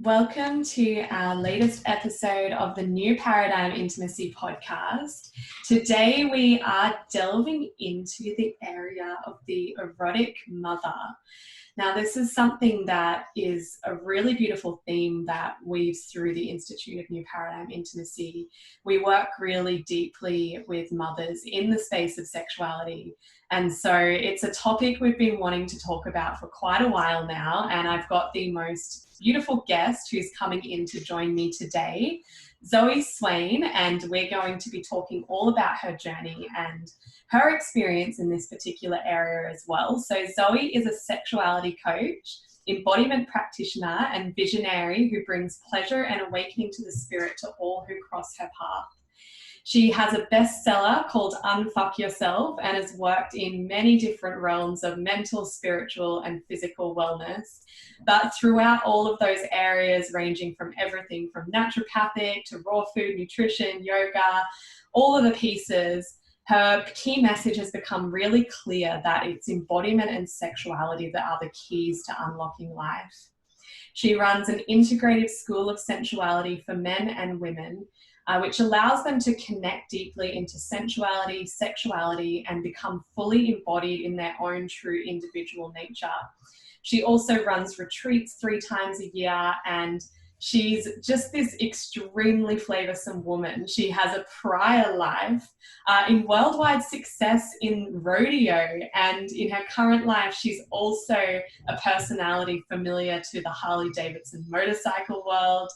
Welcome to our latest episode of the New Paradigm Intimacy podcast. Today we are delving into the area of the erotic mother. Now, this is something that is a really beautiful theme that weaves through the Institute of New Paradigm Intimacy. We work really deeply with mothers in the space of sexuality. And so it's a topic we've been wanting to talk about for quite a while now. And I've got the most beautiful guest who's coming in to join me today, Zoe Swain, and we're going to be talking all about her journey and her experience in this particular area as well. So Zoe is a sexuality coach, embodiment practitioner, and visionary who brings pleasure and awakening to the spirit to all who cross her path. She has a bestseller called Unfuck Yourself and has worked in many different realms of mental, spiritual, and physical wellness. But throughout all of those areas, ranging from everything from naturopathic to raw food, nutrition, yoga, all of the pieces, her key message has become really clear that it's embodiment and sexuality that are the keys to unlocking life. She runs an integrative school of sensuality for men and women, which allows them to connect deeply into sensuality, sexuality, and become fully embodied in their own true individual nature. She also runs retreats 3 times a year, and she's just this extremely flavoursome woman. She has a prior life in worldwide success in rodeo, and in her current life, she's also a personality familiar to the Harley-Davidson motorcycle world.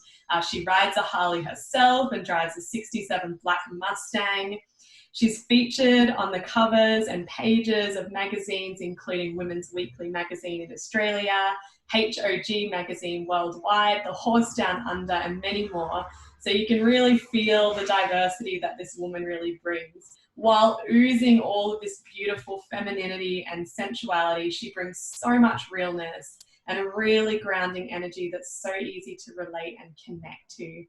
She rides a Harley herself and drives a 67 Black Mustang. She's featured on the covers and pages of magazines, including Women's Weekly magazine in Australia, HOG magazine worldwide, The Horse Down Under, and many more. So you can really feel the diversity that this woman really brings. While oozing all of this beautiful femininity and sensuality, she brings so much realness and a really grounding energy that's so easy to relate and connect to.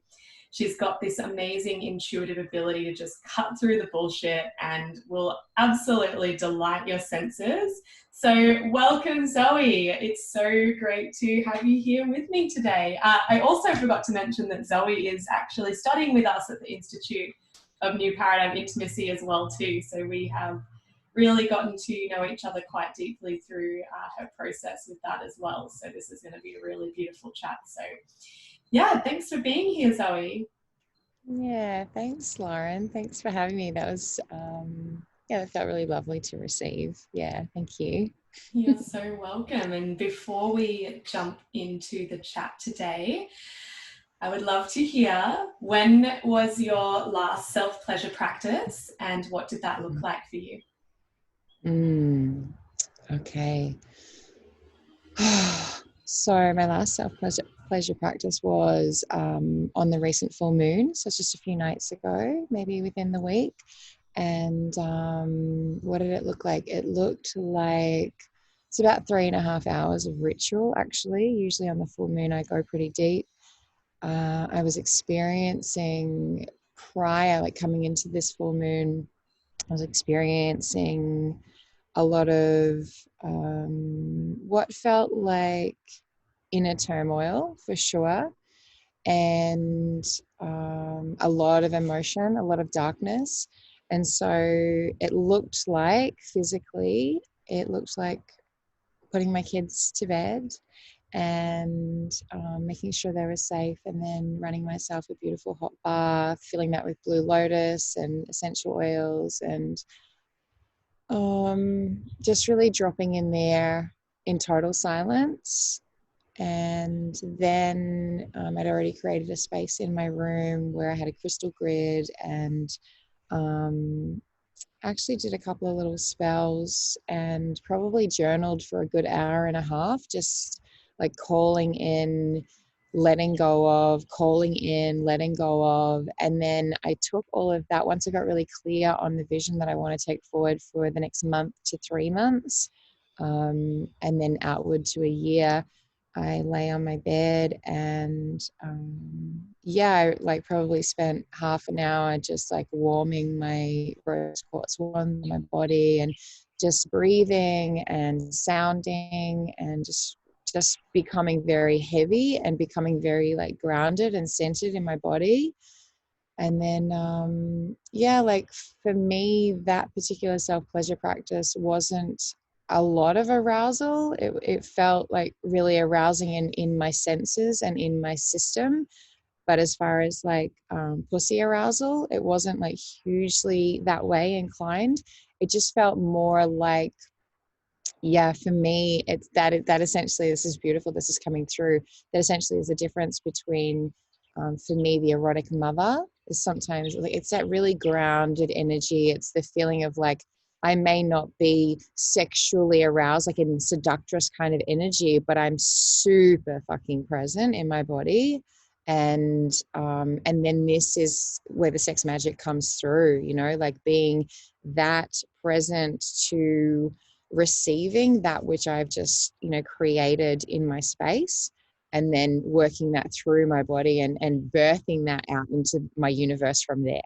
She's got this amazing intuitive ability to just cut through the bullshit and will absolutely delight your senses. So welcome, Zoe. It's so great to have you here with me today. I also forgot to mention that Zoe is actually studying with us at the Institute of New Paradigm Intimacy as well too. So we have really gotten to know each other quite deeply through her process with that as well. So this is going to be a really beautiful chat. So yeah, thanks for being here, Zoe. Yeah, thanks, Lauren. Thanks for having me. That was, that felt really lovely to receive. Yeah, thank you. You're so welcome. And before we jump into the chat today, I would love to hear, when was your last self-pleasure practice and what did that look like for you? Okay. So my last self-pleasure practice was on the recent full moon. So it's just a few nights ago, maybe within the week. And what did it look like? It looked like it's about 3.5 hours of ritual, actually. Usually on the full moon, I go pretty deep. I was experiencing prior, like coming into this full moon, I was experiencing a lot of what felt like inner turmoil for sure, and a lot of emotion, a lot of darkness. And so it looked like physically, it looked like putting my kids to bed and making sure they were safe, and then running myself a beautiful hot bath, filling that with blue lotus and essential oils, and just really dropping in there in total silence. And then I'd already created a space in my room where I had a crystal grid, and actually did a couple of little spells and probably journaled for a good hour and a half, just like calling in, letting go of, calling in, letting go of. And then I took all of that, once I got really clear on the vision that I want to take forward for the next month to 3 months, and then outward to a year, I lay on my bed and I like probably spent half an hour just like warming my rose quartz wand on my body, and just breathing and sounding and just just becoming very heavy and becoming very like grounded and centered in my body. And then, yeah, like for me, that particular self-pleasure practice wasn't a lot of arousal. It felt like really arousing in my senses and in my system. But as far as like pussy arousal, it wasn't like hugely that way inclined. It just felt more like, yeah, for me, it's that essentially, this is beautiful, this is coming through, that essentially is a difference between, for me, the erotic mother is sometimes like, it's that really grounded energy. It's the feeling of like, I may not be sexually aroused, like in seductress kind of energy, but I'm super fucking present in my body. And then this is where the sex magic comes through, you know, like being that present to receiving that which I've just, you know, created in my space, and then working that through my body and birthing that out into my universe from there.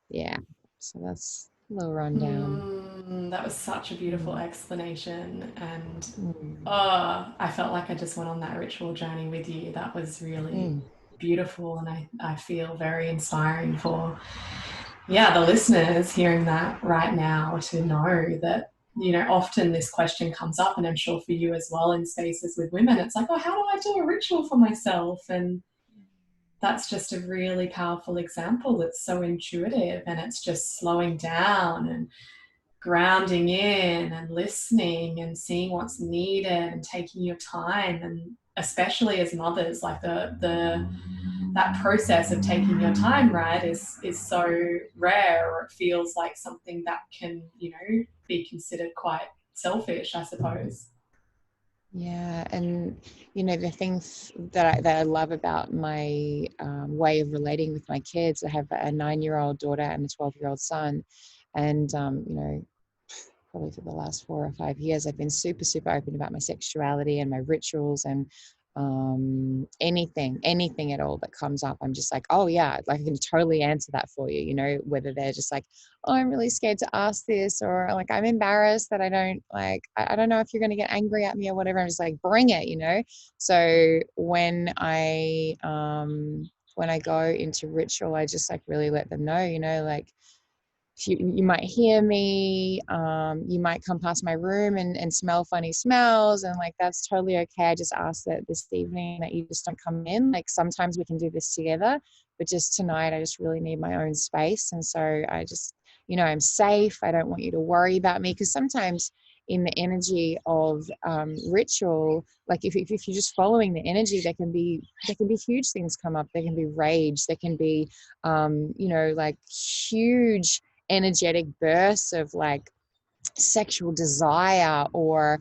Yeah. So that's a little rundown. That was such a beautiful Mm. explanation. And Mm. oh, I felt like I just went on that ritual journey with you. That was really Mm. beautiful. And I feel very inspiring for, yeah, the listeners hearing that right now, to know that, you know, often this question comes up, and I'm sure for you as well in spaces with women, it's like, oh, how do I do a ritual for myself? And that's just a really powerful example. It's so intuitive, and it's just slowing down and grounding in and listening and seeing what's needed and taking your time. And especially as mothers, like the that process of taking your time, right, is so rare, or it feels like something that can, you know, be considered quite selfish, I suppose. Yeah, and you know the things that I love about my way of relating with my kids. I have a 9-year-old daughter and a 12-year-old son, and you know, probably for the last 4 or 5 years, I've been super, super open about my sexuality and my rituals, and anything at all that comes up, I'm just like, oh yeah, like I can totally answer that for you, you know, whether they're just like, oh, I'm really scared to ask this, or like, I'm embarrassed that I don't like, I don't know if you're going to get angry at me or whatever. I'm just like, bring it, you know? So when I go into ritual, I just like really let them know, you know, like, you might hear me, you might come past my room and smell funny smells, and like that's totally okay. I just ask that this evening that you just don't come in. Like sometimes we can do this together, but just tonight I just really need my own space. And so I just, you know, I'm safe. I don't want you to worry about me, because sometimes in the energy of ritual, like if you're just following the energy, there can be huge things come up. There can be rage, there can be you know, like huge energetic bursts of like sexual desire, or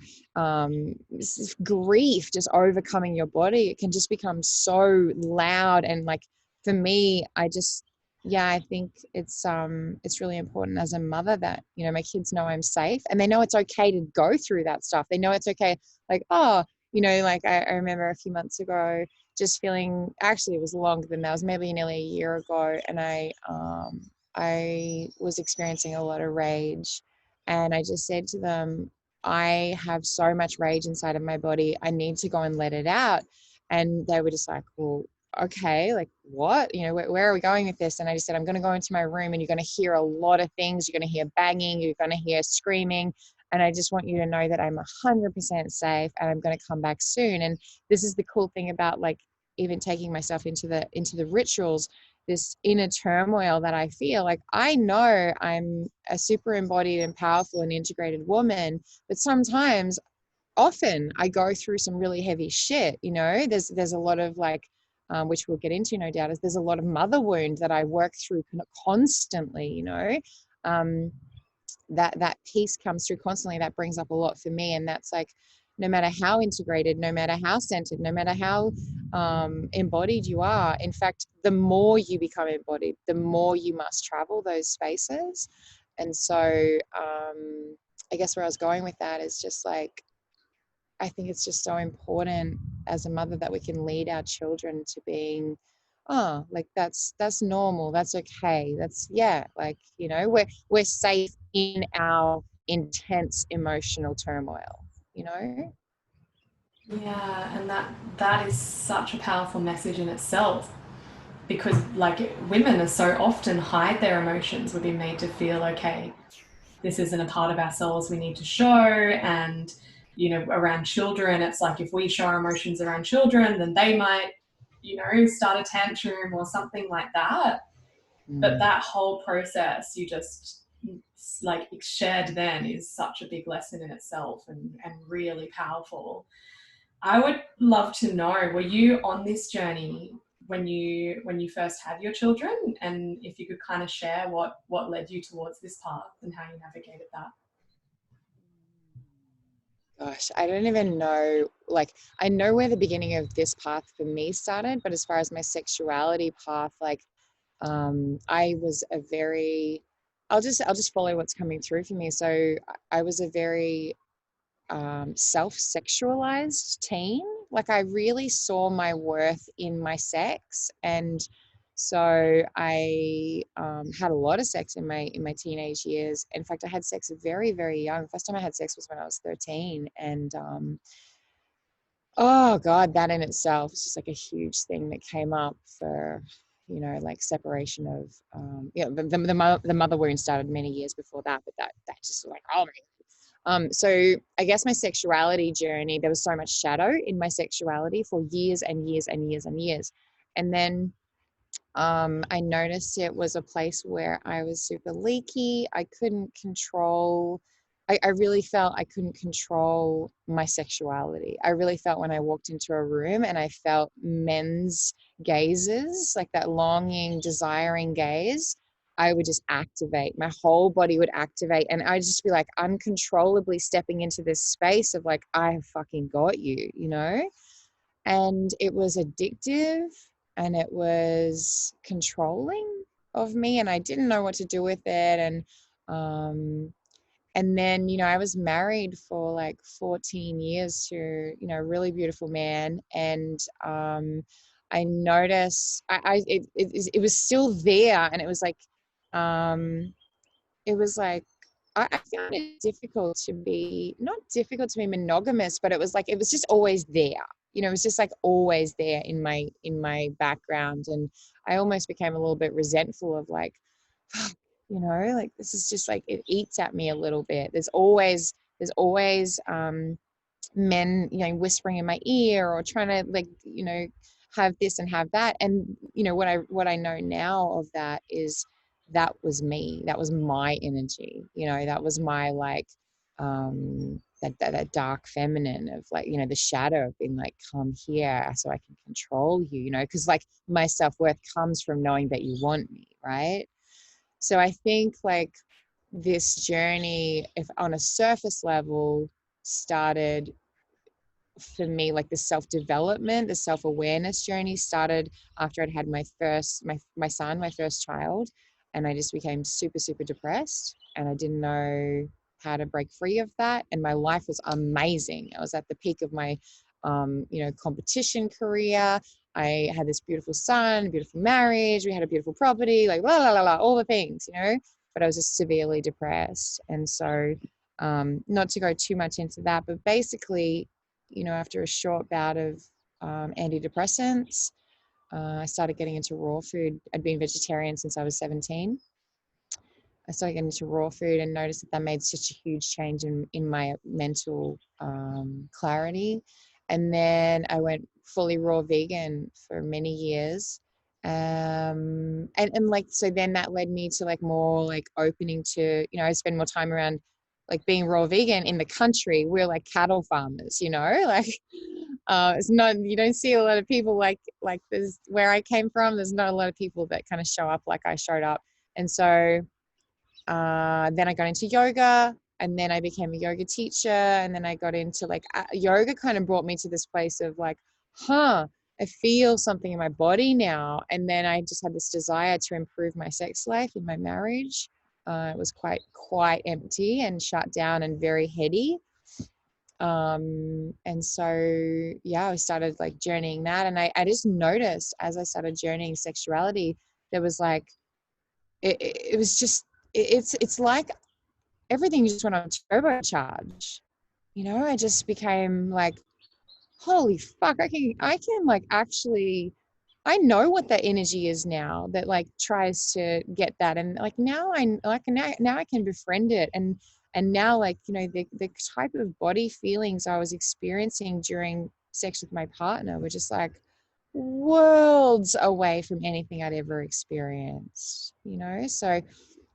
grief just overcoming your body. It can just become so loud. And like for me, I just, yeah, I think it's really important as a mother that, you know, my kids know I'm safe, and they know it's okay to go through that stuff. They know it's okay, like, oh, you know, like I remember a few months ago just feeling, actually it was longer than that, it was maybe nearly a year ago, and I was experiencing a lot of rage, and I just said to them, I have so much rage inside of my body. I need to go and let it out. And they were just like, well, okay, like what? You know, where are we going with this? And I just said, I'm going to go into my room, and you're going to hear a lot of things. You're going to hear banging. You're going to hear screaming. And I just want you to know that I'm 100% safe, and I'm going to come back soon. And this is the cool thing about like even taking myself into the rituals, this inner turmoil that I feel. Like I know I'm a super embodied and powerful and integrated woman, but sometimes, often I go through some really heavy shit. You know, there's a lot of like, which we'll get into, no doubt, is there's a lot of mother wound that I work through constantly. You know, um, that piece comes through constantly. That brings up a lot for me, and that's like, no matter how integrated, no matter how centered, no matter how embodied you are, in fact, the more you become embodied, the more you must travel those spaces. And so I guess where I was going with that is just like, I think it's just so important as a mother that we can lead our children to being, oh, like that's normal, that's okay, that's, yeah, like, you know, we're safe in our intense emotional turmoil, you know. Yeah, and that is such a powerful message in itself, because like women are so often hide their emotions. We've been made to feel, okay, this isn't a part of ourselves we need to show. And around children, it's like if we show our emotions around children, then they might start a tantrum or something like that. But Mm. that whole process you just like shared then is such a big lesson in itself, and really powerful. I would love to know, were you on this journey when you first had your children, and if you could kind of share what led you towards this path and how you navigated that. Gosh, I don't even know. Like, I know where the beginning of this path for me started, but as far as my sexuality path, like, I was a very, I'll just follow what's coming through for me. So I was a very self-sexualized teen. Like I really saw my worth in my sex, and so I had a lot of sex in my teenage years. In fact, I had sex very, very young. First time I had sex was when I was 13, and oh God, that in itself is just like a huge thing that came up for, like separation of, the mother wound started many years before that, but that just like, oh my. So I guess my sexuality journey, there was so much shadow in my sexuality for years and years and years and years. And then I noticed it was a place where I was super leaky. I couldn't control, I really felt I couldn't control my sexuality. I really felt when I walked into a room and I felt men's gazes, like that longing, desiring gaze, I would just activate. My whole body would activate. And I'd just be like uncontrollably stepping into this space of like, I have fucking got you. And it was addictive and it was controlling of me, and I didn't know what to do with it. And then I was married for like 14 years to a really beautiful man, and I noticed it was still there, and um it was like I found it difficult to be, not difficult to be monogamous, but it was just always there. It was just like always there in my background. And I almost became a little bit resentful of like, like this is just like it eats at me a little bit. There's always men, whispering in my ear or trying to like, have this and have that. And what I know now of that is that was me. That was my energy. That was my like that dark feminine of like, the shadow of being like, come here so I can control you, because like my self-worth comes from knowing that you want me, right? So I think like this journey, if on a surface level, started for me, like the self-development, the self-awareness journey started after I'd had my son, my first child. And I just became super, super depressed, and I didn't know how to break free of that. And my life was amazing. I was at the peak of my competition career. I had this beautiful son, beautiful marriage, we had a beautiful property, like la la la la, all the things. But I was just severely depressed. And so not to go too much into that, but basically, after a short bout of antidepressants, I started getting into raw food. I'd been vegetarian since I was 17. I started getting into raw food and noticed that made such a huge change in my mental clarity. And then I went fully raw vegan for many years. And like, so then that led me to like more like opening to, I spend more time around like being raw vegan in the country. We're like cattle farmers, like it's not, you don't see a lot of people like there's where I came from. There's not a lot of people that kind of show up like I showed up. And so then I got into yoga, and then I became a yoga teacher. And then I got into like yoga kind of brought me to this place of like, I feel something in my body now. And then I just had this desire to improve my sex life in my marriage. It was quite empty and shut down and very heady. And so, yeah, I started like journeying that. And I just noticed as I started journeying sexuality, there was like, it was just, it's like everything just went on turbocharge. I just became like holy fuck, I can like actually, I know what that energy is now that like tries to get that. And like now now I can befriend it. And now, like, you know, the type of body feelings I was experiencing during sex with my partner were just like worlds away from anything I'd ever experienced, you know? So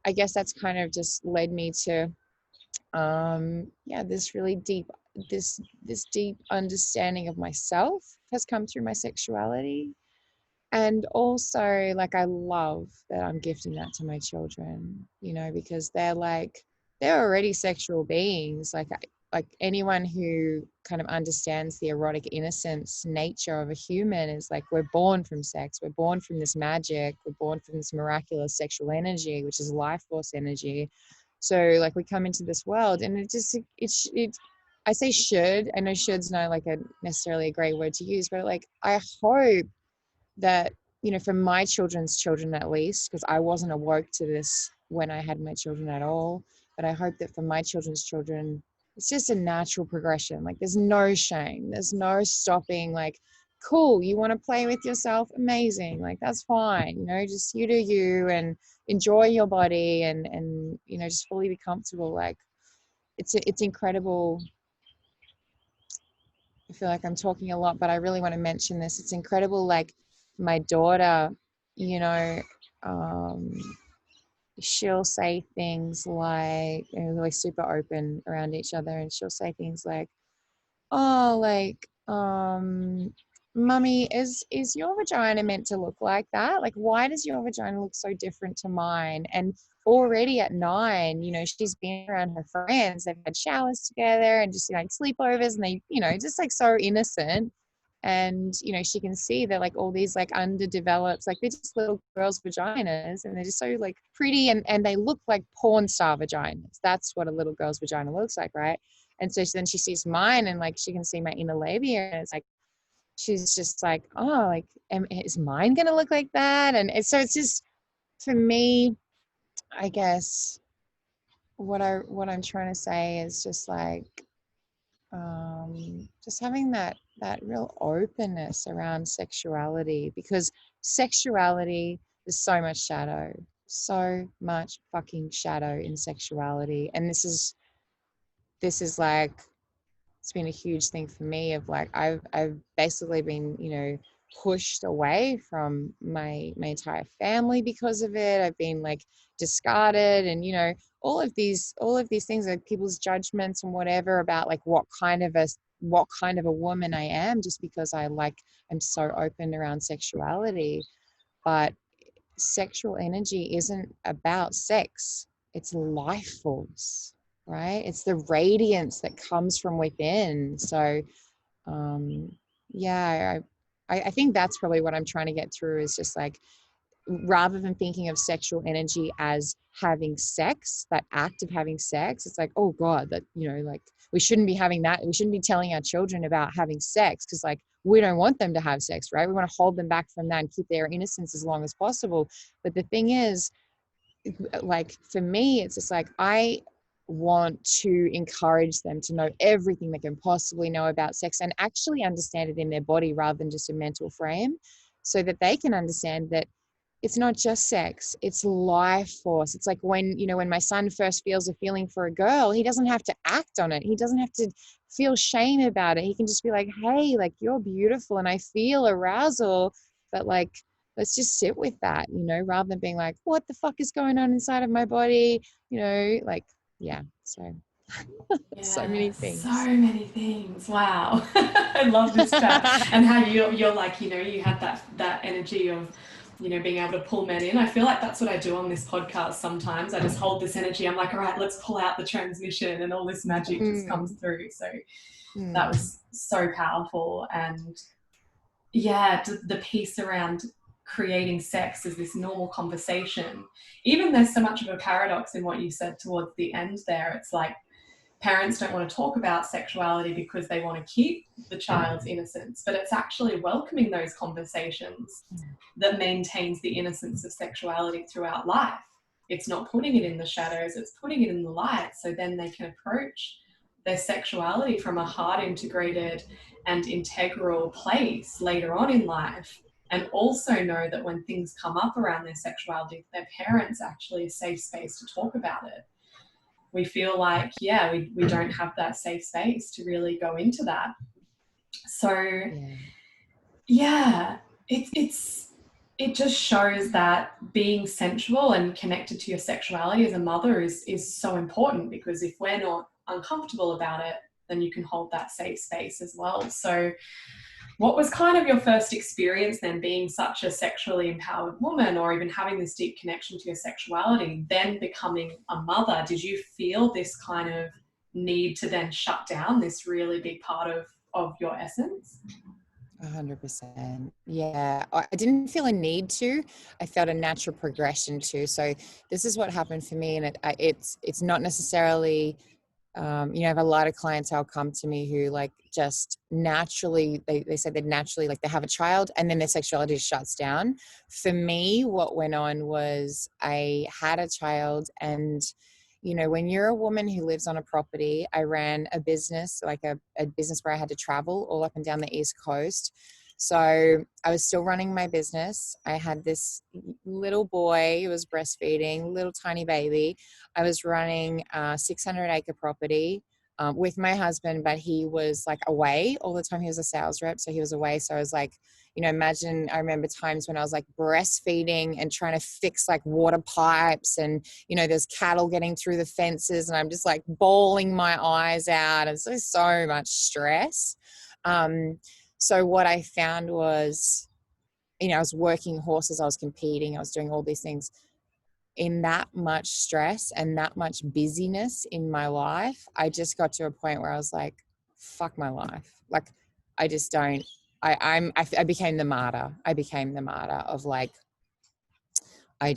I guess that's kind of just led me to yeah, this really deep, this deep understanding of myself has come through my sexuality. And also, like, I love that I'm gifting that to my children, you know, because they're already sexual beings. Like anyone who kind of understands the erotic innocence nature of a human is like, we're born from sex, we're born from this magic, we're born from this miraculous sexual energy, which is life force energy. So like we come into this world and it I say should, I know should's not like a necessarily a great word to use, but like I hope that, you know, for my children's children at least, because I wasn't awoke to this when I had my children at all, but I hope that for my children's children, it's just a natural progression. Like there's no shame, there's no stopping. Like, cool, you want to play with yourself, amazing, like that's fine, you know, just you do you and enjoy your body and you know, just fully be comfortable. Like it's incredible. I feel like I'm talking a lot, but I really want to mention this. It's incredible. Like my daughter, you know, um, she'll say things like, you know, like super open around each other, and she'll say things like, oh, like, mummy, is your vagina meant to look like that? Like, why does your vagina look so different to mine? And already at 9, you know, she's been around her friends, they've had showers together and just like sleepovers, and they, you know, just like so innocent. And you know, she can see that like all these like underdeveloped, like they're just little girls' vaginas, and they're just so like pretty, and they look like porn star vaginas. That's what a little girl's vagina looks like, right? And so then she sees mine, and like she can see my inner labia, and it's like she's just like, oh, like is mine gonna look like that? And so it's just, for me, I guess what I'm trying to say is just like just having that real openness around sexuality, because sexuality, there's so much fucking shadow in sexuality. And this is like, it's been a huge thing for me of like I've basically been, you know, pushed away from my entire family because of it. I've been like discarded, and you know, all of these things, like people's judgments and whatever about like what kind of a woman I am, just because I'm so open around sexuality. But sexual energy isn't about sex, it's life force, right? It's the radiance that comes from within. So um yeah, I think that's probably what I'm trying to get through, is just like, rather than thinking of sexual energy as having sex, that act of having sex, it's like, oh god, that, you know, like we shouldn't be having that, we shouldn't be telling our children about having sex, because like we don't want them to have sex, right? We want to hold them back from that and keep their innocence as long as possible. But the thing is, like for me, it's just like I want to encourage them to know everything they can possibly know about sex and actually understand it in their body rather than just a mental frame, so that they can understand that it's not just sex, it's life force. It's like when, you know, when my son first feels a feeling for a girl, he doesn't have to act on it, he doesn't have to feel shame about it, he can just be like, hey, like you're beautiful and I feel arousal, but like let's just sit with that, you know, rather than being like, what the fuck is going on inside of my body, you know, like, yeah. So so Yeah, many so things. many things. Wow. I love this chat. And how you're like, you know, you have that energy of, you know, being able to pull men in. I feel like that's what I do on this podcast sometimes. I just hold this energy. I'm like, all right, let's pull out the transmission, and all this magic just comes Mm, through. So that mm, was so powerful. And yeah, the piece around creating sex as this normal conversation. Even there's so much of a paradox in what you said towards the end there. It's like parents don't want to talk about sexuality because they want to keep the child's innocence, but it's actually welcoming those conversations that maintains the innocence of sexuality throughout life. It's not putting it in the shadows, it's putting it in the light, so then they can approach their sexuality from a heart integrated and integral place later on in life, and also know that when things come up around their sexuality, their parents actually a safe space to talk about it. We feel like, yeah, we don't have that safe space to really go into that. So Yeah. yeah, it just shows that being sensual and connected to your sexuality as a mother is so important, because if we're not uncomfortable about it, then you can hold that safe space as well. So what was kind of your first experience then, being such a sexually empowered woman, or even having this deep connection to your sexuality, then becoming a mother? Did you feel this kind of need to then shut down this really big part of your essence? 100%. Yeah, I didn't feel a need to. I felt a natural progression to. So this is what happened for me, and it's not necessarily. I have a lot of clients who'll come to me who like just naturally, they say they naturally, like they have a child and then their sexuality shuts down. For me, what went on was I had a child, and when you're a woman who lives on a property, I ran a business, like a business where I had to travel all up and down the East Coast. So I was still running my business. I had this little boy who was breastfeeding, little tiny baby. I was running a 600-acre property with my husband, but he was like away all the time. He was a sales rep, so he was away. So I was like, imagine, I remember times when I was like breastfeeding and trying to fix like water pipes, and, there's cattle getting through the fences, and I'm just like bawling my eyes out. It's just so much stress. So what I found was, I was working horses, I was competing, I was doing all these things. In that much stress and that much busyness in my life, I just got to a point where I was like, fuck my life. Like, I just don't, I became the martyr. I became the martyr of like, I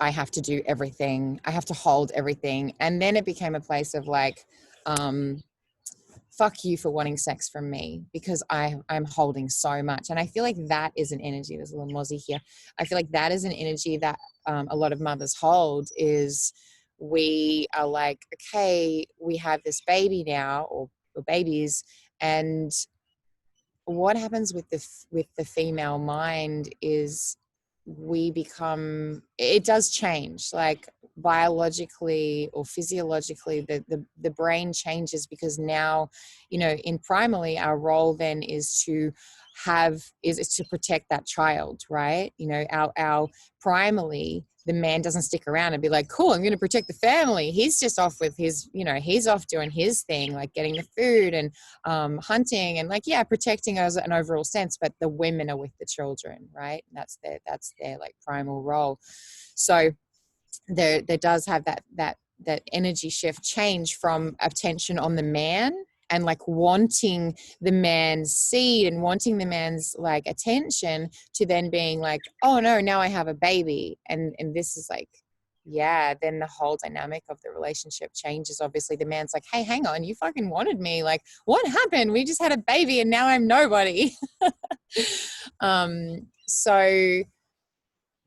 have to do everything. I have to hold everything. And then it became a place of like, fuck you for wanting sex from me, because I'm holding so much. And I feel like that is an energy. There's a little mozzie here. I feel like that is an energy that a lot of mothers hold, is we are like, okay, we have this baby now, or babies, and what happens with the female mind is it does change, like biologically or physiologically, the brain changes, because now, in primarily our role then is to protect that child, right? Our primarily, the man doesn't stick around and be like, cool, I'm going to protect the family. He's just off with his, he's off doing his thing, like getting the food and hunting and like, yeah, protecting us an overall sense, but the women are with the children, right? And that's their like primal role. So there does have that energy shift change from attention on the man and like wanting the man's seed and wanting the man's like attention, to then being like, oh no, now I have a baby. And this is like, yeah, then the whole dynamic of the relationship changes. Obviously the man's like, hey, hang on, you fucking wanted me, like what happened? We just had a baby and now I'm nobody. So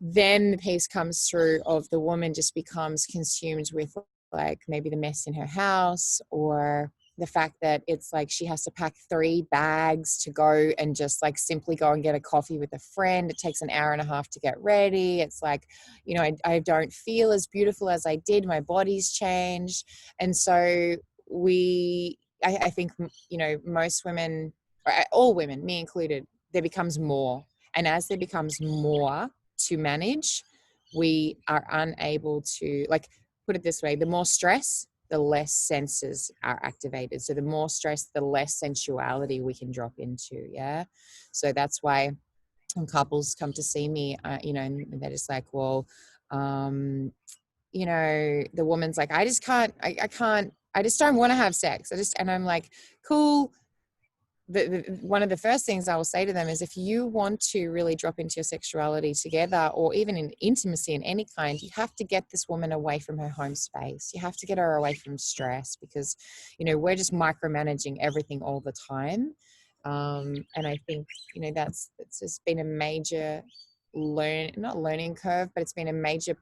then the piece comes through of the woman just becomes consumed with like maybe the mess in her house, or the fact that it's like she has to pack 3 bags to go and just like simply go and get a coffee with a friend. It takes an hour and a half to get ready. It's like, I don't feel as beautiful as I did. My body's changed. And so I think, most women, or all women, me included, there becomes more. And as there becomes more to manage, we are unable to, like, put it this way, the more stress, the less senses are activated. So the more stress, the less sensuality we can drop into. Yeah. So that's why when couples come to see me, and they're just like, well, the woman's like, I just can't, I just don't want to have sex. And I'm like, cool. One of the first things I will say to them is, if you want to really drop into your sexuality together, or even in intimacy in any kind, you have to get this woman away from her home space. You have to get her away from stress, because, we're just micromanaging everything all the time. And I think, it's just been a major not learning curve, but it's been a major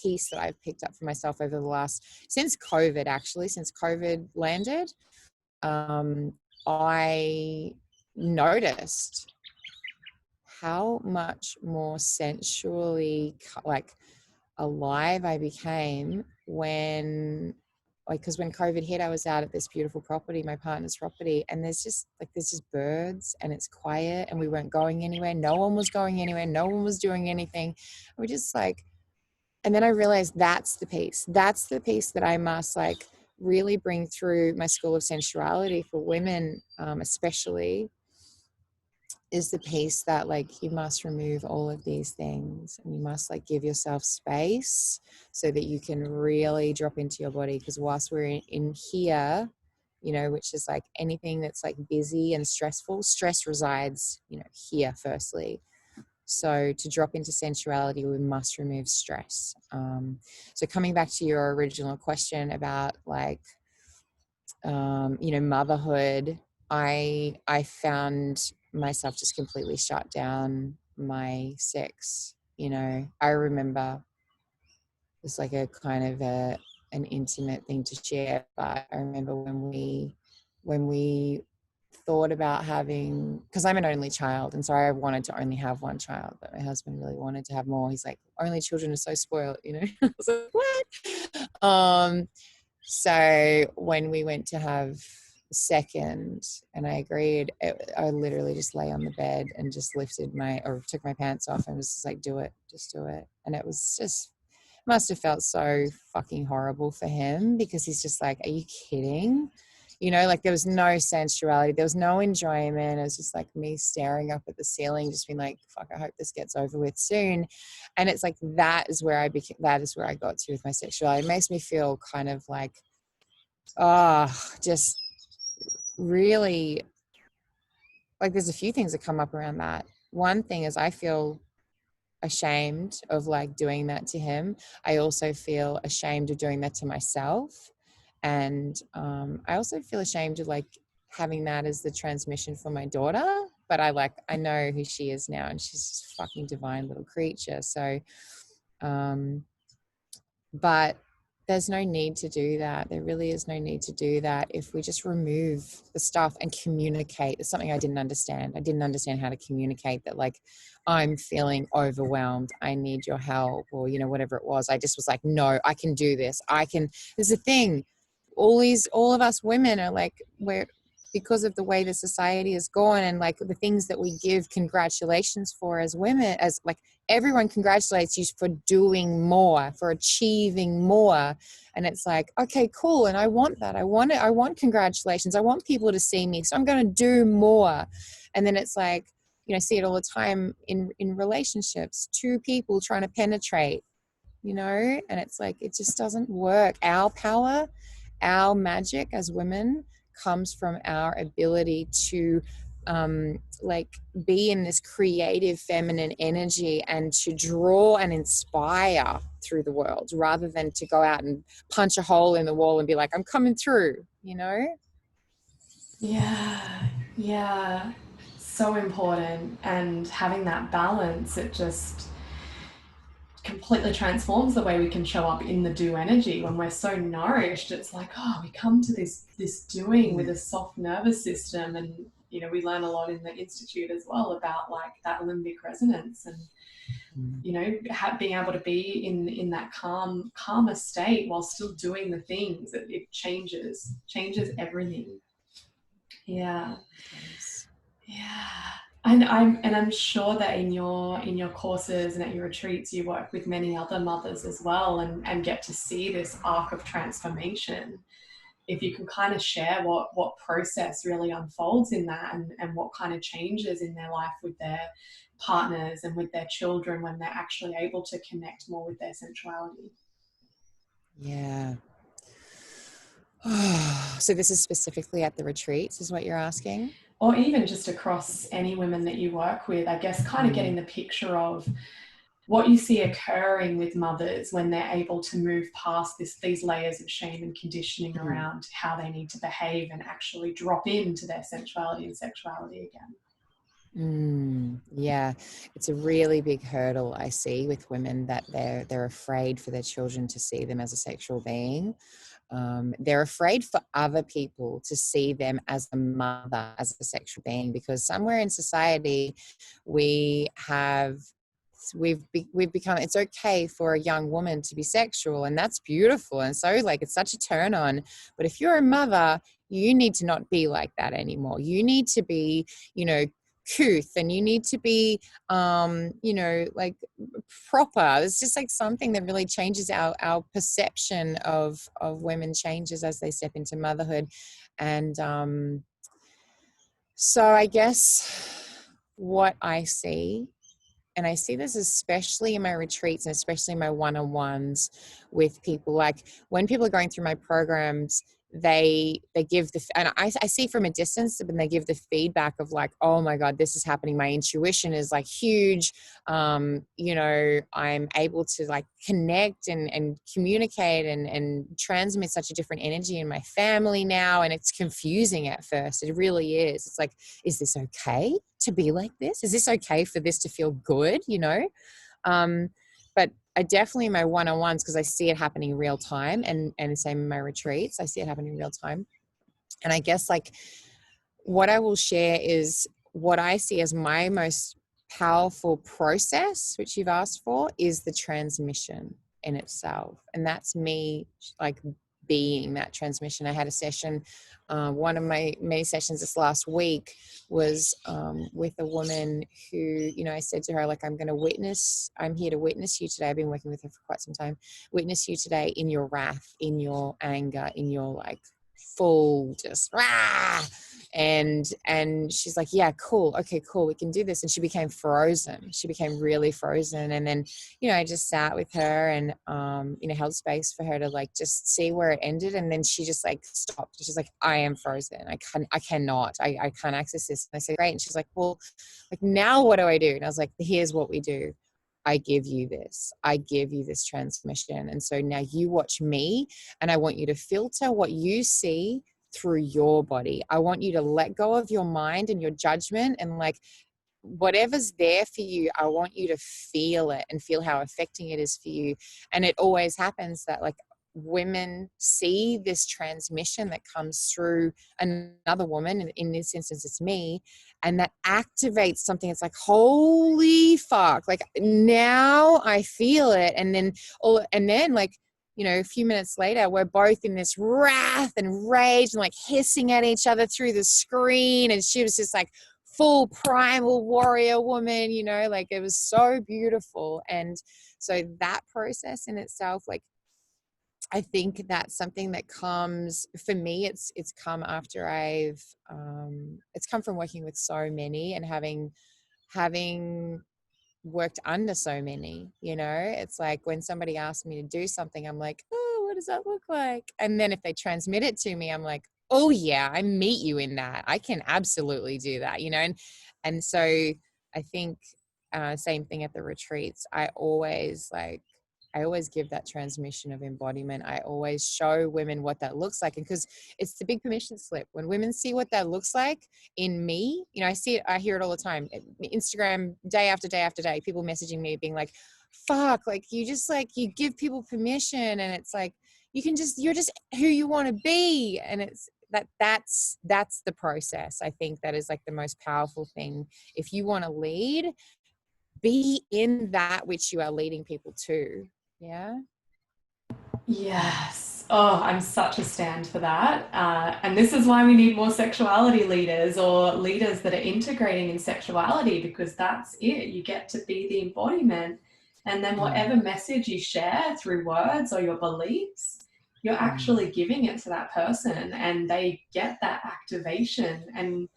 piece that I've picked up for myself over the since COVID landed. I noticed how much more sensually like alive I became when, like, because when COVID hit, I was out at this beautiful property, my partner's property, and there's just birds and it's quiet and we weren't going anywhere. No one was going anywhere. No one was doing anything. We just like, and then I realized that's the piece that I must like really bring through my school of sensuality for women, especially, is the piece that like you must remove all of these things and you must like give yourself space so that you can really drop into your body. Because whilst we're in here, you know, which is like anything that's like busy and stressful, stress resides, you know, here firstly. So to drop into sensuality, we must remove stress. So coming back to your original question about like, you know, motherhood, I found myself just completely shut down my sex. You know, I remember it's like a kind of an intimate thing to share, but I remember when we thought about having, because I'm an only child, and so I wanted to only have one child, but my husband really wanted to have more. He's like, only children are so spoiled, you know. I was like, what? So when we went to have the second and I agreed, I literally just lay on the bed and just took my pants off and was just like, do it, just do it. And it was just, must have felt so fucking horrible for him, because he's just like, are you kidding? You know, like there was no sensuality, there was no enjoyment. It was just like me staring up at the ceiling, just being like, fuck, I hope this gets over with soon. And it's like, that is where I got to with my sexuality. It makes me feel kind of like, just really, like there's a few things that come up around that. One thing is I feel ashamed of like doing that to him. I also feel ashamed of doing that to myself. And I also feel ashamed of like having that as the transmission for my daughter. But I know who she is now, and she's just a fucking divine little creature. So, but there's no need to do that. There really is no need to do that if we just remove the stuff and communicate. It's something I didn't understand. I didn't understand how to communicate that, like, I'm feeling overwhelmed, I need your help, or, you know, whatever it was. I just was like, no, I can do this. There's a thing. All of us women are like, because of the way the society is going and like the things that we give congratulations for as women, as like everyone congratulates you for doing more, for achieving more. And it's like, okay, cool. And I want that. I want congratulations. I want people to see me. So I'm going to do more. And then it's like, you know, I see it all the time in relationships, two people trying to penetrate, you know, and it's like, it just doesn't work. Our power, our magic as women comes from our ability to like be in this creative feminine energy and to draw and inspire through the world, rather than to go out and punch a hole in the wall and be like, I'm coming through, you know? Yeah, so important. And having that balance, it just completely transforms the way we can show up in the do energy. When we're so nourished, it's like, oh, we come to this doing with a soft nervous system. And you know, we learn a lot in the institute as well about like that limbic resonance, and you know, being able to be in that calmer state while still doing the things. It changes everything. Yeah. Yeah. And I'm sure that in your courses and at your retreats you work with many other mothers as well, and get to see this arc of transformation. If you can kind of share what process really unfolds in that, and what kind of changes in their life with their partners and with their children when they're actually able to connect more with their sensuality. Yeah. So this is specifically at the retreats, is what you're asking? Or even just across any women that you work with, I guess, kind of getting the picture of what you see occurring with mothers when they're able to move past these layers of shame and conditioning around how they need to behave and actually drop into their sensuality and sexuality again. Yeah, it's a really big hurdle I see with women, that they're afraid for their children to see them as a sexual being. they're afraid for other people to see them as a mother, as a sexual being, because somewhere in society we've become, it's okay for a young woman to be sexual, and that's beautiful, and so like it's such a turn on. But if you're a mother, you need to not be like that anymore. You need to be, you know, couth, and you need to be you know, like proper. It's just like something that really changes our perception of women, changes as they step into motherhood. And so I guess what I see, and I see this especially in my retreats and especially in my one-on-ones with people, like when people are going through my programs, they give the, and I see from a distance, when they give the feedback of like, oh my God, this is happening. My intuition is like huge. You know, I'm able to like connect and communicate and transmit such a different energy in my family now. And it's confusing at first. It really is. It's like, is this okay to be like this? Is this okay for this to feel good? You know? But I definitely, in my one-on-ones, because I see it happening in real time, and same in my retreats, I see it happening in real time. And I guess like what I will share is what I see as my most powerful process, which you've asked for, is the transmission in itself. And that's me like being that transmission. I had a session, one of my many sessions this last week was with a woman who, you know, I said to her, like, I'm here to witness you today. I've been working with her for quite some time. Witness you today in your wrath, in your anger, in your like full just rah. And she's like, yeah, cool. Okay, cool. We can do this. And she became frozen. She became really frozen. And then, you know, I just sat with her and, you know, held space for her to like, just see where it ended. And then she just like stopped. She's like, I am frozen. I can't access this. And I said, great. And she's like, well, like now what do I do? And I was like, here's what we do. I give you this transmission. And so now you watch me, and I want you to filter what you see through your body. I want you to let go of your mind and your judgment, and like whatever's there for you, I want you to feel it and feel how affecting it is for you. And it always happens that like women see this transmission that comes through another woman, and in this instance it's me, and that activates something. It's like, holy fuck, like now I feel it. And then like, you know, a few minutes later, we're both in this wrath and rage and like hissing at each other through the screen. And she was just like full primal warrior woman, you know, like it was so beautiful. And so that process in itself, like, I think that's something that comes, for me, it's come after it's come from working with so many and having worked under so many, you know. It's like when somebody asks me to do something, I'm like, oh, what does that look like? And then if they transmit it to me, I'm like, oh yeah, I meet you in that. I can absolutely do that, you know. And so I think same thing at the retreats. I always give that transmission of embodiment. I always show women what that looks like. And because it's the big permission slip. When women see what that looks like in me, you know, I hear it all the time. Instagram, day after day after day, people messaging me being like, fuck, like you give people permission, and it's like, you're just who you want to be. And it's that's the process. I think that is like the most powerful thing. If you want to lead, be in that which you are leading people to. Yeah. Yes. Oh, I'm such a stand for that. And this is why we need more sexuality leaders, or leaders that are integrating in sexuality, because that's it. You get to be the embodiment. And then whatever message you share through words or your beliefs, you're actually giving it to that person, and they get that activation. And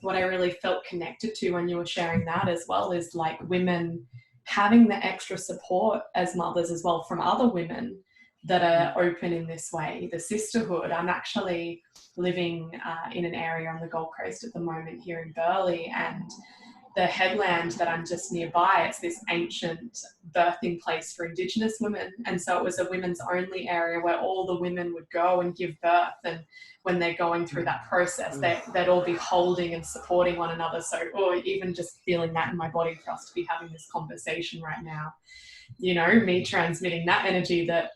what I really felt connected to when you were sharing that as well is like women having the extra support as mothers as well from other women that are open in this way, the sisterhood. I'm actually living in an area on the Gold Coast at the moment here in Burleigh, and the headland that I'm just nearby, it's this ancient birthing place for Indigenous women. And so it was a women's only area where all the women would go and give birth. And when they're going through that process, they'd all be holding and supporting one another. So, or even just feeling that in my body for us to be having this conversation right now, you know, me transmitting that energy that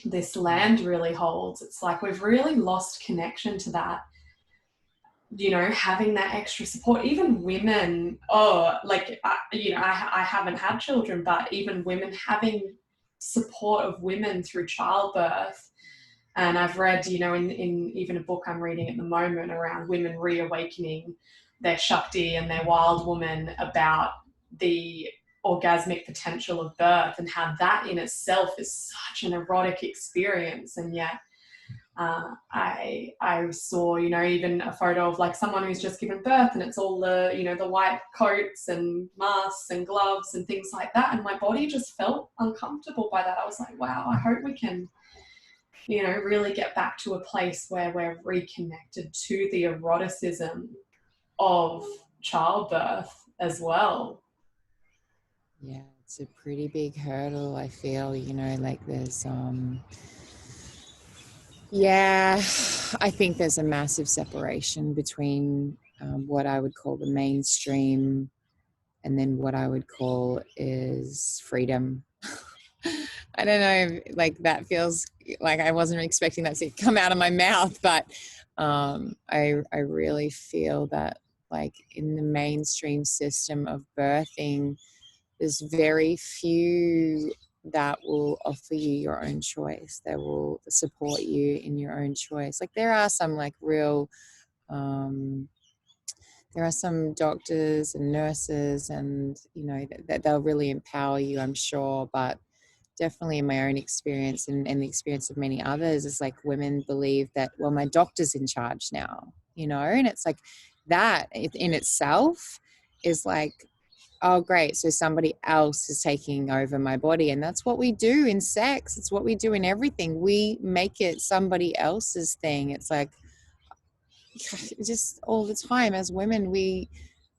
this land really holds. It's like we've really lost connection to that, having that extra support. Even women, I haven't had children, but even women having support of women through childbirth. And I've read, in even a book I'm reading at the moment around women reawakening their Shakti and their wild woman, about the orgasmic potential of birth, and how that in itself is such an erotic experience. And yet I saw, even a photo of like someone who's just given birth, and it's all the white coats and masks and gloves and things like that. And my body just felt uncomfortable by that. I was like, wow, I hope we can, really get back to a place where we're reconnected to the eroticism of childbirth as well. Yeah, it's a pretty big hurdle, I feel, like there's I think there's a massive separation between what I would call the mainstream and then what I would call is freedom. I don't know, like that feels like I wasn't expecting that to come out of my mouth, but I really feel that like in the mainstream system of birthing, there's very few that will offer you your own choice. They will support you in your own choice. Like there are some like real, there are some doctors and nurses and, that they'll really empower you, I'm sure. But definitely in my own experience and the experience of many others is like women believe that, well, my doctor's in charge now, and it's like that in itself is like, oh, great. So somebody else is taking over my body. And that's what we do in sex. It's what we do in everything. We make it somebody else's thing. It's like just all the time as women, we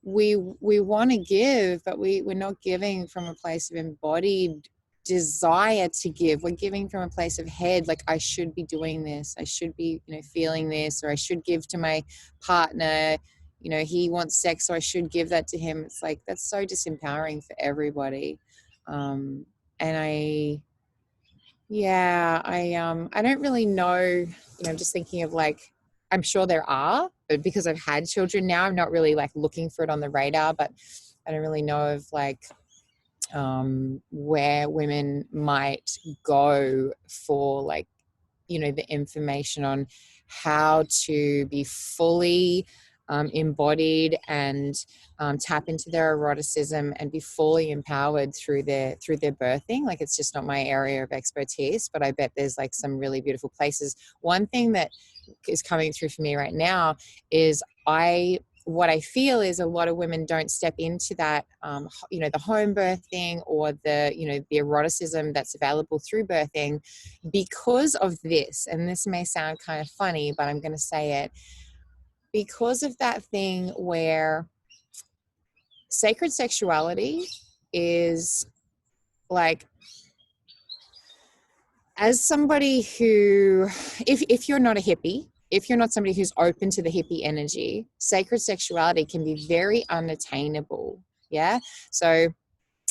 want to give, but we're not giving from a place of embodied desire to give. We're giving from a place of head, like I should be doing this, I should be feeling this, or I should give to my partner, he wants sex, so I should give that to him. It's like that's so disempowering for everybody. And I don't really know, I'm just thinking of like, I'm sure there are, but because I've had children now, I'm not really like looking for it on the radar, but I don't really know of like where women might go for like, the information on how to be fully embodied and tap into their eroticism and be fully empowered through their birthing. Like it's just not my area of expertise, but I bet there's like some really beautiful places. One thing that is coming through for me right now is what I feel is a lot of women don't step into that, the home birthing or the eroticism that's available through birthing because of this. And this may sound kind of funny, but I'm going to say it. Because of that thing where sacred sexuality is like, as somebody who, if you're not a hippie, if you're not somebody who's open to the hippie energy, sacred sexuality can be very unattainable. Yeah. So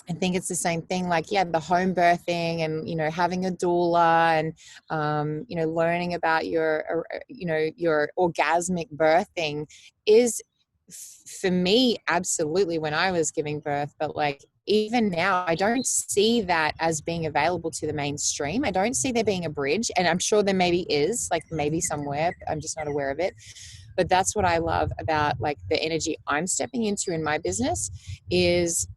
I think it's the same thing, like, the home birthing and, having a doula and, learning about your orgasmic birthing is for me, absolutely when I was giving birth, but like, even now, I don't see that as being available to the mainstream. I don't see there being a bridge, and I'm sure there maybe is, like maybe somewhere, I'm just not aware of it. But that's what I love about like the energy I'm stepping into in my business is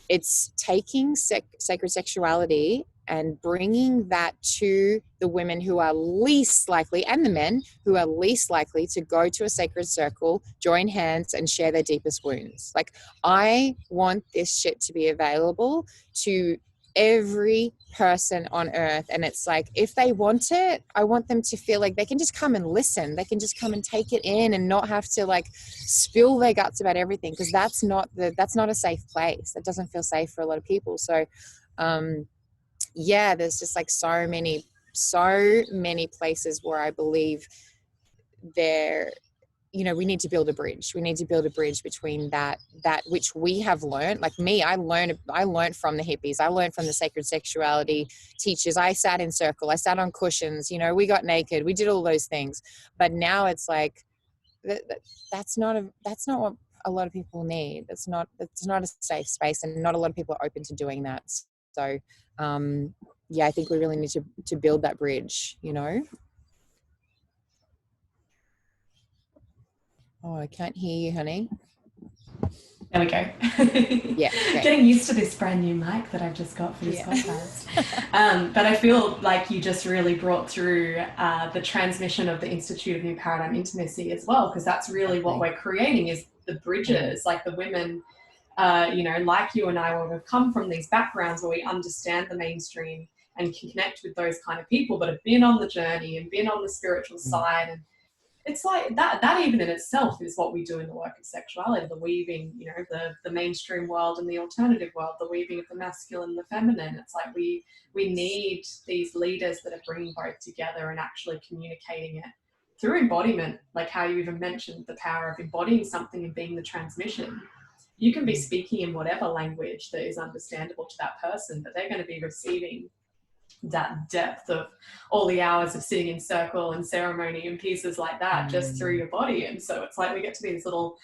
it's taking sacred sexuality and bringing that to the women who are least likely, and the men who are least likely to go to a sacred circle, join hands and share their deepest wounds. Like, I want this shit to be available to every person on earth. And it's like, if they want it, I want them to feel like they can just come and listen. They can just come and take it in and not have to like spill their guts about everything, because that's not a safe place. That doesn't feel safe for a lot of people. So there's just like so many places where I believe there you know, we need to build a bridge. We need to build a bridge between that which we have learned. Like me, I learned from the hippies. I learned from the sacred sexuality teachers. I sat in circle. I sat on cushions. You know, we got naked. We did all those things. But now it's like that's not what a lot of people need. It's not a safe space, and not a lot of people are open to doing that. So, yeah, I think we really need to build that bridge. You know. Oh, I can't hear you, honey. There we go. Yeah, great. Getting used to this brand new mic that I've just got for this podcast. But I feel like you just really brought through the transmission of the Institute of New Paradigm Intimacy as well, because that's really what we're creating is the bridges, like the women, you know, like you and I, where we've come from these backgrounds where we understand the mainstream and can connect with those kind of people, but have been on the journey and been on the spiritual side. And it's like that even in itself is what we do in the work of sexuality, the weaving, you know, the mainstream world and the alternative world, the weaving of the masculine and the feminine. It's like we need these leaders that are bringing both together and actually communicating it through embodiment, like how you even mentioned the power of embodying something and being the transmission. You can be speaking in whatever language that is understandable to that person, but they're going to be receiving that depth of all the hours of sitting in circle and ceremony and pieces like that just through your body. And so it's like we get to be these little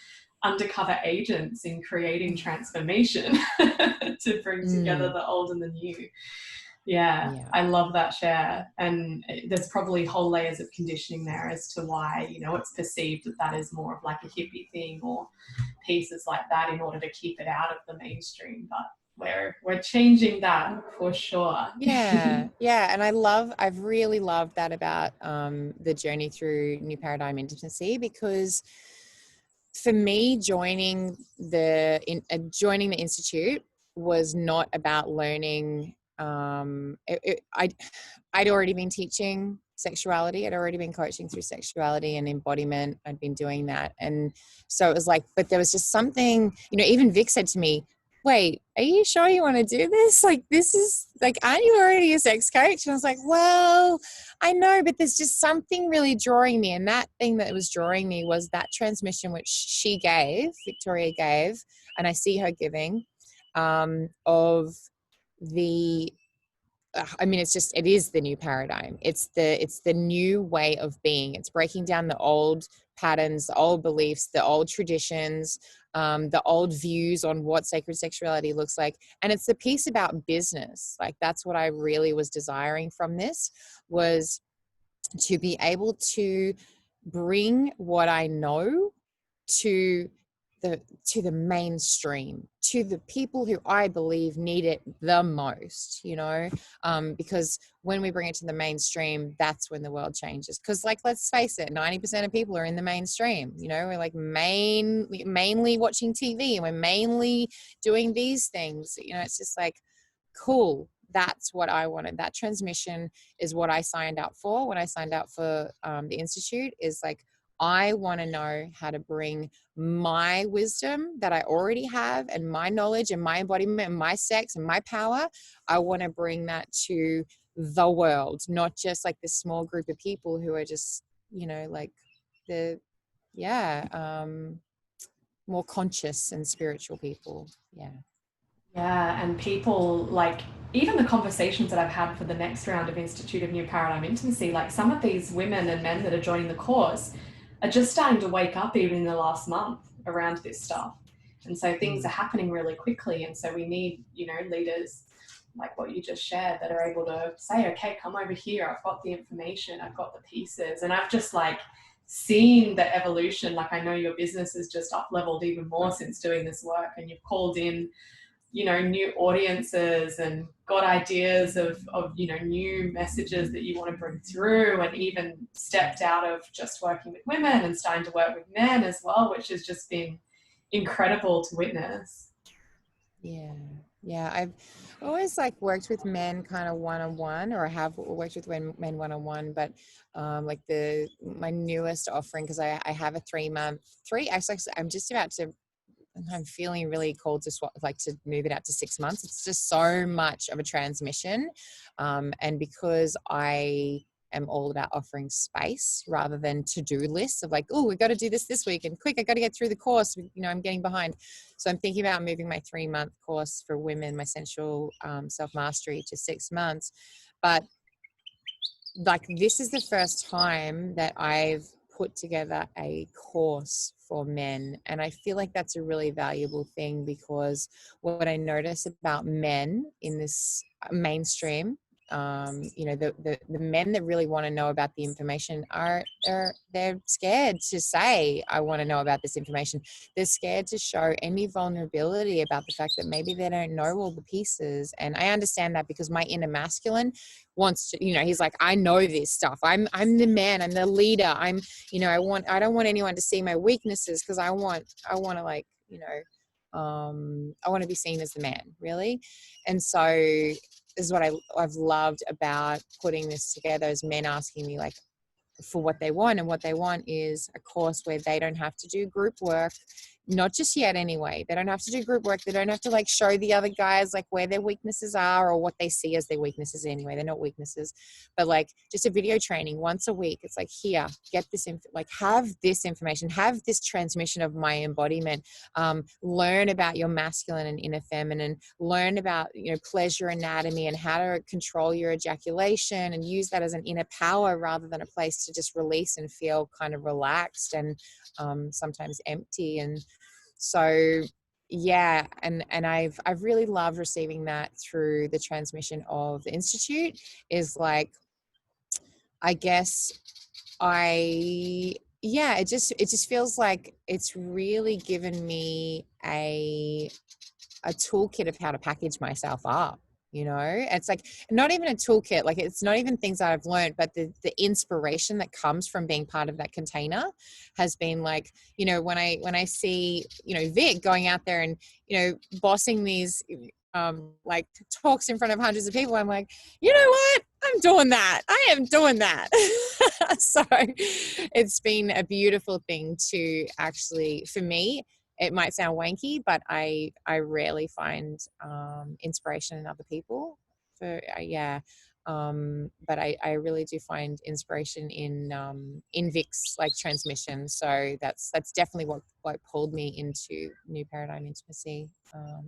undercover agents in creating transformation to bring together the old and the new. Yeah, I love that share. And there's probably whole layers of conditioning there as to why, you know, it's perceived that that is more of like a hippie thing or pieces like that in order to keep it out of the mainstream. But we're changing that for sure. Yeah. And I've really loved that about the journey through New Paradigm Intimacy, because for me, joining the institute was not about learning. I'd already been teaching sexuality. I'd already been coaching through sexuality and embodiment. I'd been doing that. And so it was like, but there was just something, you know, even Vic said to me, wait, are you sure you want to do this? Like, this is like, aren't you already a sex coach? And I was like, well, I know, but there's just something really drawing me. And that thing that was drawing me was that transmission, which Victoria gave, and I see her giving, of the, I mean, it is the new paradigm. It's the new way of being. It's breaking down the old patterns, the old beliefs, the old traditions, the old views on what sacred sexuality looks like. And it's the piece about business. Like, that's what I really was desiring from this, was to be able to bring what I know to the mainstream, to the people who I believe need it the most, you know, because when we bring it to the mainstream, that's when the world changes. Because, like, let's face it, 90% of people are in the mainstream, you know, we're like mainly watching TV, and we're mainly doing these things, you know. It's just like, cool. That's what I wanted. That transmission is what I signed up for when I signed up for the Institute. Is like, I want to know how to bring my wisdom that I already have, and my knowledge and my embodiment and my sex and my power. I want to bring that to the world, not just like this small group of people who are just, you know, like more conscious and spiritual people. Yeah, and people, like, even the conversations that I've had for the next round of Institute of New Paradigm Intimacy, like some of these women and men that are joining the course are just starting to wake up even in the last month around this stuff. And so things are happening really quickly. And so we need, you know, leaders like what you just shared that are able to say, okay, come over here. I've got the information. I've got the pieces. And I've just like seen the evolution. Like, I know your business has just up leveled even more since doing this work, and you've called in, you know, new audiences and got ideas of, you know, new messages that you want to bring through, and even stepped out of just working with women and starting to work with men as well, which has just been incredible to witness. Yeah, I've always like worked with men kind of one-on-one, or I have worked with men one-on-one, but like my newest offering, because I have a 3-month, actually I'm just about to, I'm feeling really called to to move it out to 6 months. It's just so much of a transmission. And because I am all about offering space rather than to-do lists of like, oh, we've got to do this week and quick, I got to get through the course, I'm getting behind. So I'm thinking about moving my 3-month course for women, my sensual self-mastery, to 6 months. But like, this is the first time that I've put together a course for men, and I feel like that's a really valuable thing, because what I notice about men in this mainstream, the men that really want to know about the information they're scared to say, I want to know about this information. They're scared to show any vulnerability about the fact that maybe they don't know all the pieces. And I understand that, because my inner masculine wants to, he's like, I know this stuff. I'm the man, I'm the leader. I don't want anyone to see my weaknesses, because I want to, like, I want to be seen as the man, really. And so this is what I've loved about putting this together, is men asking me, like, for what they want. And what they want is a course where they don't have to do group work, not just yet anyway. They don't have to do group work. They don't have to, like, show the other guys, like, where their weaknesses are, or what they see as their weaknesses anyway. They're not weaknesses, but, like, just a video training once a week. It's like, here, get this, have this information, have this transmission of my embodiment, learn about your masculine and inner feminine, learn about, pleasure anatomy and how to control your ejaculation, and use that as an inner power rather than a place to just release and feel kind of relaxed and sometimes empty. And so, yeah, and I've really loved receiving that through the transmission of the Institute. Is like, I guess it just feels like it's really given me a toolkit of how to package myself up. It's like not even a toolkit, like it's not even things that I've learned, but the inspiration that comes from being part of that container has been like, when I see, Vic going out there and, bossing these like talks in front of hundreds of people, I'm like, you know what? I'm doing that. I am doing that. So it's been a beautiful thing to actually, for me, it might sound wanky, but I rarely find inspiration in other people. But I really do find inspiration in Vic's, like, transmission. So that's definitely what pulled me into New Paradigm Intimacy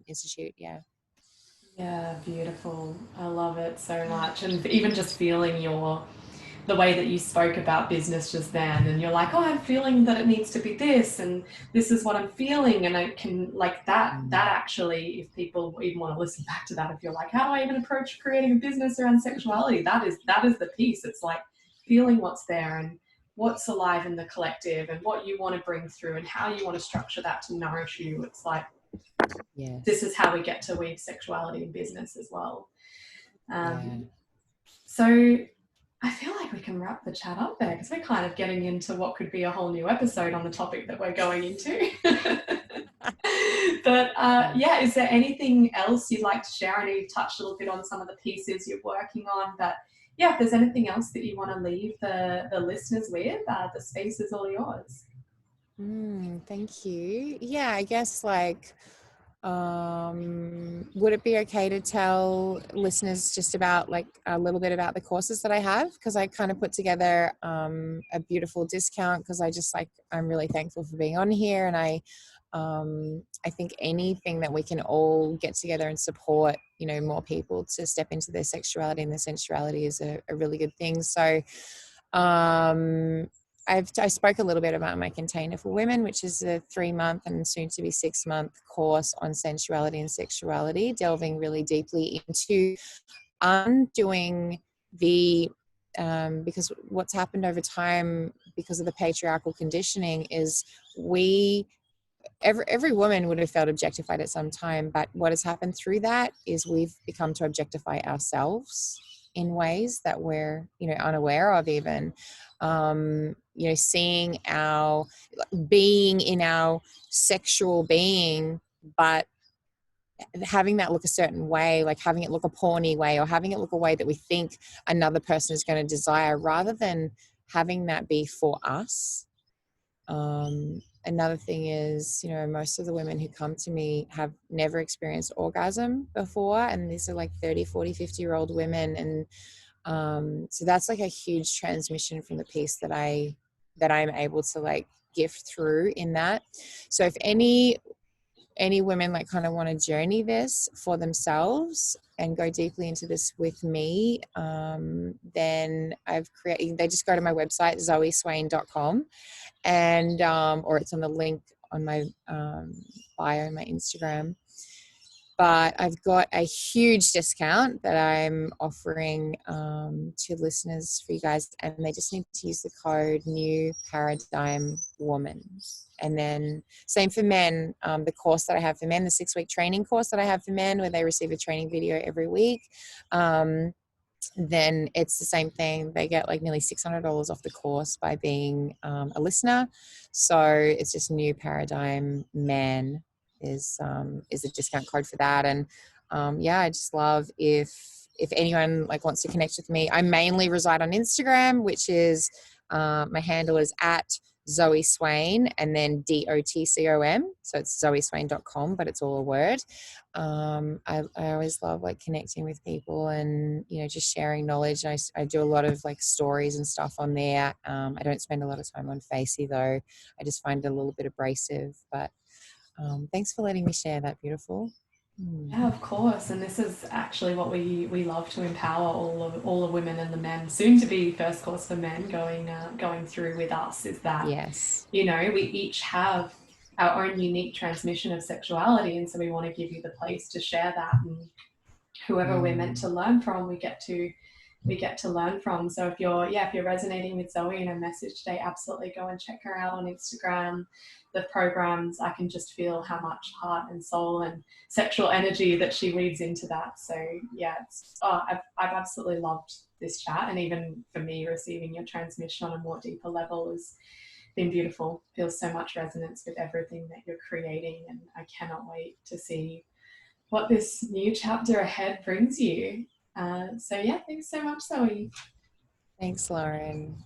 Institute. Yeah, beautiful. I love it so much. And even just feeling the way that you spoke about business just then, and you're like, oh, I'm feeling that it needs to be this, and this is what I'm feeling. And I can, like, that actually, if people even want to listen back to that, if you're like, how do I even approach creating a business around sexuality? That is the piece. It's like feeling what's there and what's alive in the collective and what you want to bring through and how you want to structure that to nourish you. It's like, yes. This is how we get to weave sexuality in business as well. So I feel like we can wrap the chat up there, because we're kind of getting into what could be a whole new episode on the topic that we're going into. But is there anything else you'd like to share? I know you've touched a little bit on some of the pieces you're working on, but if there's anything else that you want to leave the listeners with, the space is all yours. Thank you. I guess, like, would it be okay to tell listeners just about, like, a little bit about the courses that I have? Because I kind of put together a beautiful discount, because I'm really thankful for being on here, and I think anything that we can all get together and support, more people to step into their sexuality and their sensuality is a really good thing. So I spoke a little bit about my Container for Women, which is a 3-month and soon to be 6-month course on sensuality and sexuality, delving really deeply into undoing because what's happened over time because of the patriarchal conditioning is every woman would have felt objectified at some time, but what has happened through that is we've become to objectify ourselves in ways that we're unaware of, even seeing our being in our sexual being, but having that look a certain way, like having it look a porny way, or having it look a way that we think another person is going to desire, rather than having that be for us. Another thing is, most of the women who come to me have never experienced orgasm before, and these are like 30, 40, 50-year-old women, and So that's like a huge transmission from the piece that I'm able to like gift through in that. So if any women like kind of want to journey this for themselves and go deeply into this with me, then they just go to my website, zoeswain.com, and or it's on the link on my bio in my Instagram. But I've got a huge discount that I'm offering to listeners for you guys, and they just need to use the code New Paradigm Woman. And then same for men, the course that I have for men, the 6-week training course that I have for men, where they receive a training video every week. Then it's the same thing. They get like nearly $600 off the course by being a listener. So it's just New Paradigm Man is a discount code for that. And I just love if anyone like wants to connect with me. I mainly reside on Instagram, which is my handle is at Zoe Swain and then DOTCOM. So it's zoeswain.com, but it's all a word. I always love like connecting with people and, just sharing knowledge. I do a lot of like stories and stuff on there. I don't spend a lot of time on Facey though. I just find it a little bit abrasive, but thanks for letting me share that, beautiful. Yeah, of course. And this is actually what we love to empower all the women and the men, soon to be first course for men, going through with us, is that yes, we each have our own unique transmission of sexuality, and so we want to give you the place to share that, and whoever we're meant to learn from, we get to learn from. So if you're resonating with Zoe in a message today, absolutely go and check her out on Instagram. The programs, I can just feel how much heart and soul and sexual energy that she weaves into that. So yeah, I've absolutely loved this chat, and even for me, receiving your transmission on a more deeper level has been beautiful. Feels so much resonance with everything that you're creating, and I cannot wait to see what this new chapter ahead brings you. Thanks so much, Zoe. thanks, Lauren.